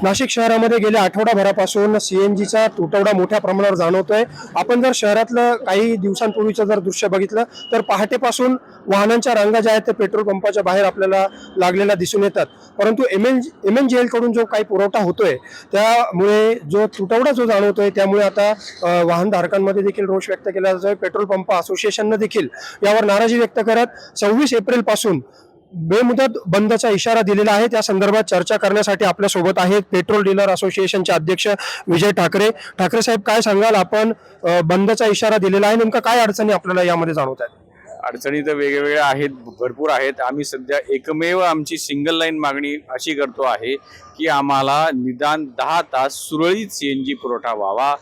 नाशिक शहरामध्ये गेल्या आठवडाभरापासून सीएनजीचा तुटवडा मोठ्या प्रमाणावर जाणवतोय। आपण जर शहरातलं काही दिवसांपूर्वीचं जर दृश्य बघितलं तर पहाटेपासून वाहनांच्या रांगा ज्या आहेत ते पेट्रोल पंपाच्या बाहेर आपल्याला लागलेल्या दिसून येतात। परंतु एमएनजीएल कडून जो काही पुरवठा होतोय त्यामुळे जो तुटवडा जो जाणवतोय त्यामुळे आता वाहनधारकांमध्ये देखील रोष व्यक्त केला जातोय। पेट्रोल पंप असोसिएशनने देखील यावर नाराजी व्यक्त करत 26 एप्रिल पासून बेमुदत बंदचा इशारा दिलेला आहे। त्या संदर्भात चर्चा करण्यासाठी आपल्या सोबत आहेत पेट्रोल डीलर असोसिएशनचे अध्यक्ष विजय ठाकरे। ठाकरे साहेब, काय सांगाल? आपण बंदचा इशारा दिलेला आहे, नेमका काय अडचणी आपल्याला यामध्ये जाणवत आहेत? अडचणी तर वेगवेगळ्या आहेत, भरपूर आहेत। आम्ही सध्या एकमेव आमची सिंगल लाईन मागणी अशी करतो आहे की आम्हाला निदान 10 तास सुरळीत सीएनजी पुरवठा व्हावा,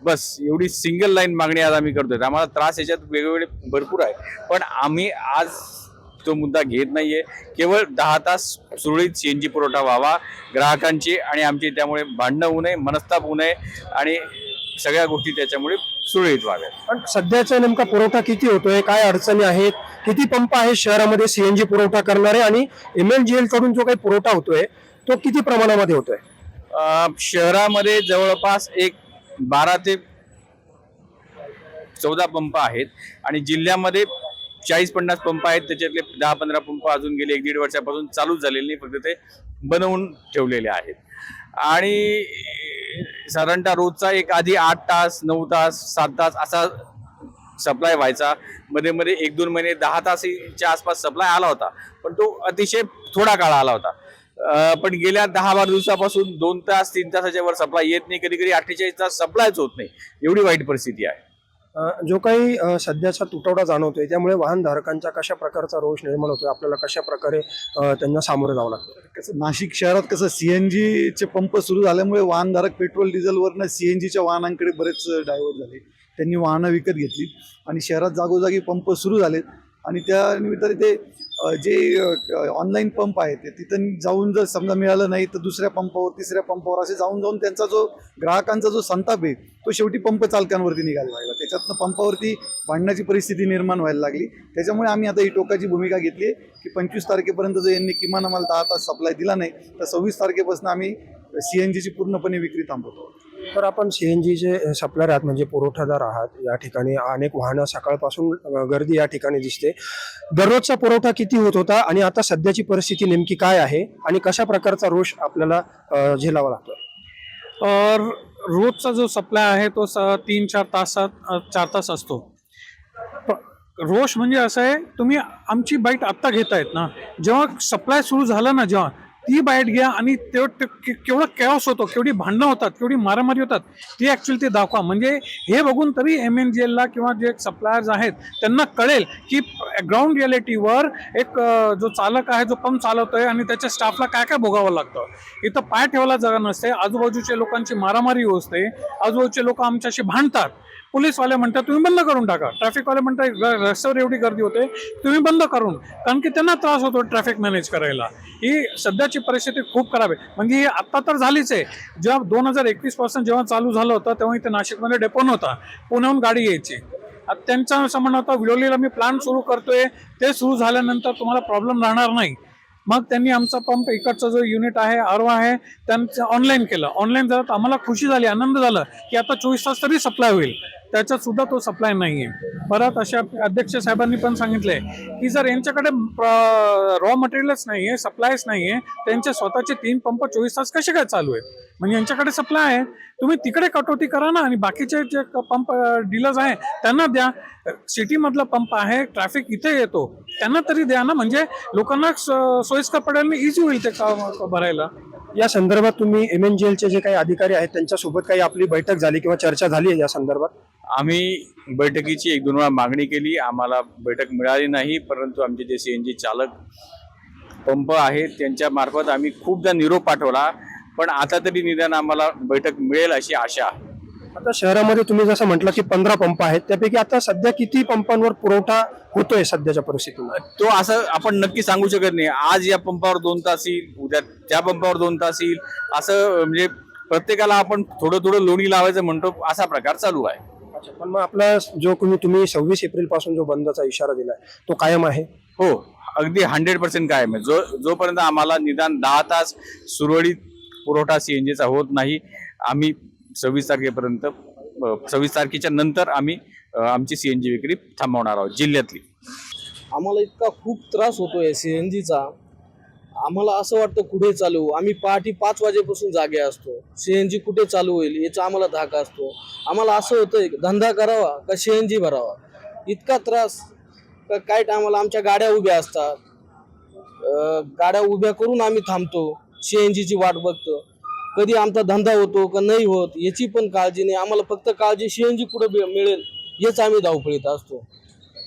बस एवढी सिंगल लाईन मागणी आज आम्ही करतोय। आम्हाला त्रास याच्यात वेगवेगळे भरपूर आहे, पण आम्ही आज तो मुद्दा घेत नाहीये। केवळ 10 तास सुरळीत सीएनजी पुरवठा व्हावा ग्राहकांची आणि आमची, त्यामुळे भांडणं होऊ नये, मनस्ताप होऊ नये आणि सगळ्या गोष्टी त्याच्यामुळे सुरळीत व्हाव्यात। पण सध्याचा नेमका पुरवठा किती होतोय, काय अडचणी आहेत, किती पंप आहेत शहरामध्ये सीएनजी पुरवठा करणारे, आणि एमएनजीएल कडून जो काही पुरवठा होतोय तो किती प्रमाणामध्ये होतोय? शहरामध्ये जवळपास एक 12 ते 14 पंप आहेत आणि जिल्ह्यामध्ये 40-50 पंप आहेत। त्याच्यातले 10-15 पंप अजून गेले 1-1.5 वर्षापासून चालूच झालेले नाही, फक्त ते बनवून ठेवलेले आहेत। आणि साधारणतः रोजचा एक आधी 8 तास, 9 तास, 7 तास असा सप्लाय व्हायचा। मध्ये मध्ये 1-2 महिने 10 तासाच्या आसपास सप्लाय आला होता, पण तो अतिशय थोडा काळ आला होता। पण गेल्या 10-12 दिवसापासून 2 तास 3 तासाच्या वर सप्लाय येत नाही, कधी कधी 48 तास सप्लायच होत नाही, एवढी वाईट परिस्थिती आहे। जो काही सध्याचा तुटवडा जाणवतोय त्यामुळे वाहनधारकांचा कशा प्रकारचा रोष निर्माण होतोय, आपल्याला कशा प्रकारे त्यांना सामोरं जावं लागतं? कसं नाशिक शहरात कसं सीएनजीचे पंप सुरू झाल्यामुळे वाहनधारक पेट्रोल डिझेलवरनं सीएनजीच्या वाहनांकडे बरेच डायव्हर्ट झाले। त्यांनी वाहनं विकत घेतली आणि शहरात जागोजागी पंप सुरू झालेत आणि त्या निमित्ताने ते जे ऑनलाईन पंप आहेत ते तिथं जाऊन जर समजा मिळालं नाही तर दुसऱ्या पंपावर, तिसऱ्या पंपावर असे जाऊन जाऊन त्यांचा जो ग्राहकांचा जो संताप आहे तो शेवटी पंप चालकांवरती निघायला लागला। त्याच्यातनं पंपावरती भांडण्याची परिस्थिती निर्माण व्हायला लागली। त्याच्यामुळे आम्ही आता ही टोकाची भूमिका घेतली आहे की 25 तारखेपर्यंत जर यांनी किमान आम्हाला 10 तास सप्लाय दिला नाही तर 26 तारखेपासून आम्ही सीएनजीची पूर्णपणे विक्री थांबवतो। तर आपण सीएनजीचे सप्लायर आहात, म्हणजे पुरवठादार आहात, या ठिकाणी अनेक वाहनं सकाळपासून गर्दी या ठिकाणी दिसते। दररोजचा पुरवठा किती होत होता आणि आता सध्याची परिस्थिती नेमकी काय आहे आणि कशा प्रकारचा रोष आपल्याला झेलावा लागतो? रोजचा जो सप्लाय आहे तो 3-4 तास असतो। रोष म्हणजे असं आहे, तुम्ही आमची बाईट आत्ता घेतायत ना, जेव्हा सप्लाय सुरू झाला ना, जेव्हा ती बाईट घ्या आणि केवढा कॅओस होतो, केवढी भांडणं होतात, केवढी मारामारी होतात, ती ॲक्च्युअली ते दाखवा। म्हणजे हे बघून तरी एमएनजीएलला किंवा जे सप्लायर्स आहेत त्यांना कळेल की ग्राउंड रियालिटीवर एक जो चालक आहे, जो पंप चालवतोय आणि त्याच्या स्टाफला काय काय भोगावं लागतं। इथं पाय ठेवायला जागा नसते, आजूबाजूच्या लोकांची मारामारी होते, आजूबाजूचे लोक आमच्याशी भांडतात। पोलीसवाले म्हणतात तुम्ही बंद करून टाका, ट्रॅफिकवाले म्हणतात रस्त्यावर एवढी गर्दी होते तुम्ही बंद करून, कारण की त्यांना त्रास होतो ट्रॅफिक मॅनेज करायला। ही सध्याची परिस्थिती खूप खराब आहे। म्हणजे ही आत्ता तर झालीच आहे, जेव्हा 2021 पासून जेव्हा चालू झालं होतं तेव्हा इथे नाशिकमध्ये डेपो नव्हता, पुण्याहून गाडी यायची। त्यांचा असं म्हणणं होतं विलोलीला मी प्लांट सुरू करतोय, ते सुरू झाल्यानंतर तुम्हाला प्रॉब्लेम राहणार नाही। मग त्यांनी आमचा पंप, इकडचा जो युनिट आहे आरओ आहे त्यांचं ऑनलाईन केलं। ऑनलाईन झालं तर आम्हाला खुशी झाली, आनंद झाला की आता 24 तास तरी सप्लाय होईल। त्याच्यात सुद्धा तो सप्लाय नाही आहे। परत अशा अध्यक्ष साहेबांनी पण सांगितलंय की जर यांच्याकडे रॉ मटेरियलच नाही आहे, सप्लायच नाही आहे, त्यांचे स्वतःचे 3 पंप 24 तास कसे काय चालू आहेत? म्हणजे यांच्याकडे सप्लाय आहे, तुम्ही तिकडे कटौती करा ना आणि बाकीचे जे पंप डीलर्स आहे त्यांना द्या। सिटीमधला पंप आहे, ट्रॅफिक इथे येतो, त्यांना तरी द्या ना, म्हणजे लोकांना सोयीस्कर पडेल, इझी होईल ते भरायला। या संदर्भात तुम्ही एमएनजीएलचे जे काही अधिकारी आहेत त्यांच्यासोबत काही आपली बैठक झाली किंवा चर्चा झाली आहे या संदर्भात? आम्ही बैठकीची 1-2 वेळा मागणी केली, आम्हाला बैठक मिळाली नाही। परंतु आमचे जे सीएनजी चालक पंप आहेत त्यांच्या मार्फत आम्ही खूपदा निरोप पाठवला, पण आता तरी निदान आम्हाला बैठक मिळेल अशी आशा आहे। आता शहरामध्ये तुम्ही जसं म्हटलं की 15 पंप आहेत, त्यापैकी आता सध्या किती पंपांवर पुरवठा होतोय सध्याच्या परिस्थितीमध्ये? तो असं आपण नक्की सांगू शकत नाही। आज या पंपावर 2 तास येईल, उद्या त्या पंपावर 2 तास येईल, असं म्हणजे प्रत्येकाला आपण थोडं थोडं लोणी लावायचं म्हणतो, असा प्रकार चालू आहे। पण मग आपला जो तुम्ही 26 एप्रिल पासून जो बंदचा इशारा दिलाय तो कायम आहे? हो, अगदी 100% कायम आहे। जोपर्यंत आम्हाला निदान 10 तास सुरळीत पुरवठा सीएनजीचा होत नाही. आम्ही 26 तारखेपर्यंत 26 तारखेच्या नंतर आम्ही आमची सीएनजी विक्री थांबवणार आहोत जिल्ह्यातली. आम्हाला इतका खूप त्रास होतोय सीएनजीचा. आम्हाला असं वाटतं कुठे चालू. आम्ही पहाटे 5 वाजेपासून जागे असतो. सीएनजी कुठे चालू होईल याचा आम्हाला धाका असतो. आम्हाला असं होतंय धंदा करावा का सीएनजी भरावा. इतका त्रास का काय टायमाला आमच्या गाड्या उभ्या असतात. गाड्या उभ्या करून आम्ही थांबतो, सीएनजीची वाट बघतो. कधी आमचा धंदा होतो का नाही होत याची पण काळजी नाही. आम्हाला फक्त काळजी सीएनजी कुठं मिळेल हेच आम्ही धावपळीत असतो.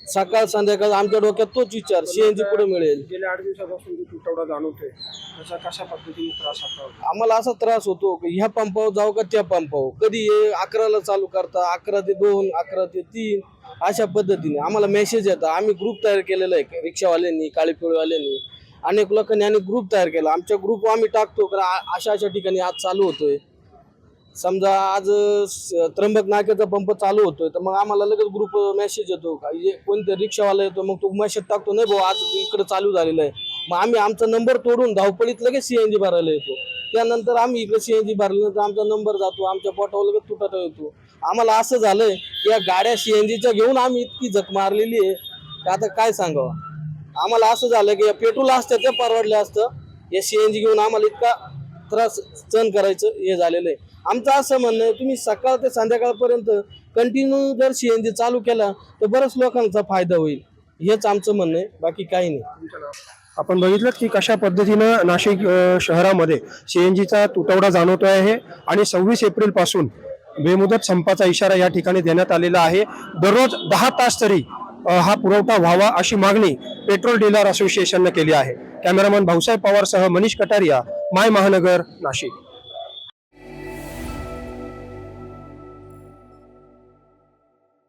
सकाळ संध्याकाळ आमच्या डोक्यात तोच विचार, सीएनजी कुठे मिळेल. गेल्या 8 दिवसापासून जो तुटवडा जाणवतोय त्याचा कशा पद्धतीने त्रास होतो? आम्हाला असा त्रास होतो की ह्या पंपावर जाऊ का त्या पंपावर. कधी 11ला चालू करता, 11 ते 2, 11 ते 3 अशा पद्धतीने आम्हाला मेसेज येतात. आम्ही ग्रुप तयार केलेला आहे रिक्षावाल्यांनी, काळीपिळवाल्यांनी, अनेक लोकांनी आणि ग्रुप तयार केला. आमच्या ग्रुप आम्ही टाकतो की अशा अशा ठिकाणी आज चालू होतोय. समजा आज त्र्यंबक नाक्याचा पंप चालू होतोय तर मग आम्हाला लगेच ग्रुप मेसेज येतो का कोणत्या रिक्षावाला येतो, मग तो मेसेज टाकतो नाही भाऊ आज इकडे चालू झालेलं आहे. मग आम्ही आमचा नंबर तोडून धावपळीत लगेच सीएनजी भरायला येतो. त्यानंतर आम्ही इकडे सीएनजी भरल्यानंतर आमचा नंबर जातो, आमच्या पोटावर लगेच तुटत येतो. आम्हाला असं झालंय की या गाड्या सीएनजीच्या घेऊन आम्ही इतकी झक मारलेली आहे की आता काय सांगावं. आम्हाला असं झालं की या पेट्रोल असतं ते परवडलं असतं, या सीएनजी घेऊन आम्हाला इतका त्रास सहन करायचं हे झालेलं आहे. आमचं असं म्हणणं आहे तुम्ही सकाळ ते संध्याकाळपर्यंत कंटिन्यू जर सीएनजी चालू केला तर बऱ्याच लोकांचा फायदा होईल. हेच आमचं म्हणणं आहे, बाकी काही नाही. आपण बघितलं की कशा पद्धतीनं नाशिक शहरामध्ये सीएनजीचा तुटवडा जाणवतो आहे आणि 26 एप्रिल पासून बेमुदत संपाचा इशारा या ठिकाणी देण्यात आलेला आहे. दररोज 10 तास तरी हा पुरवठा व्हावा अशी मागणी पेट्रोल डीलर असोसिएशनने केली आहे. कॅमेरामन भाऊसाहेब पवारसह मनीष कटारिया, माय महानगर, नाशिक.